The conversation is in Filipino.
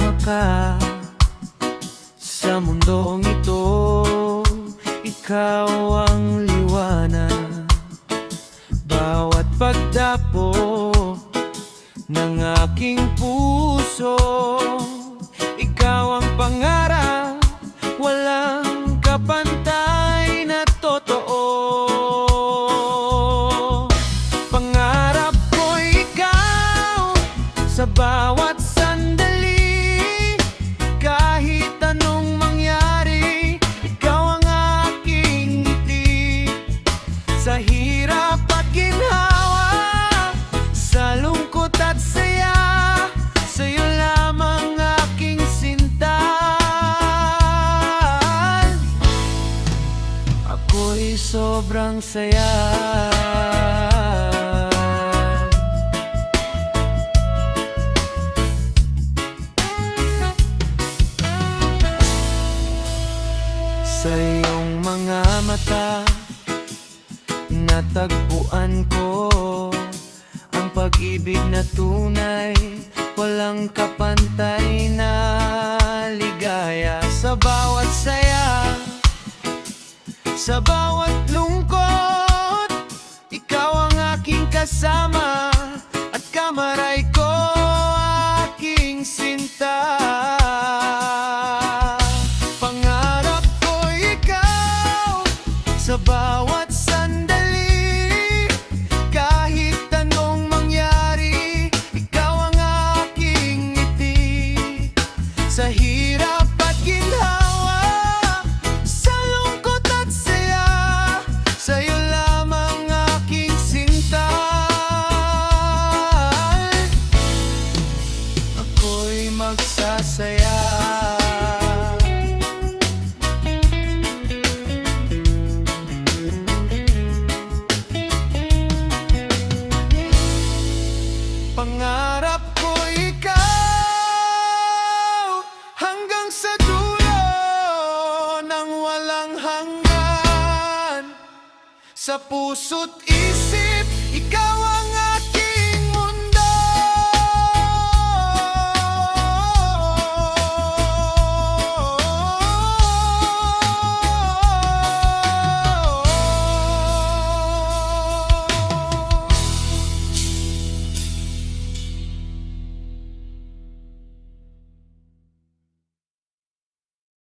kasama ka sa mundong ito. Ikaw ang liwanag, bawat pagdapo ng aking puso. Ikaw ang pangarap, walang kapantay na totoo. Pangarap ko ikaw sa bawat sandali, kahit anong mangyari, ikaw ang aking ngiti. Sa hirap at ginhawa, sa lungkot at saya, sa'yo lamang aking sinta. Ako'y sobrang saya. Sa iyong mga mata, natagpuan ko ang pag-ibig na tunay, walang kapantay na ligaya. Sa bawat saya, sa bawat lungkot, ikaw ang aking kasama, at kamaray ko aking sinta. Pangarap ko ikaw sa bawat sandali, kahit anong mangyari, ikaw ang aking ngiti. Sa hirap at ginhawa, sa lungkot at saya, sa'yo lamang aking sinta. Ako'y magsasaya. Pangarap ko ikaw hanggang sa dulo ng walang hanggan. Sa puso't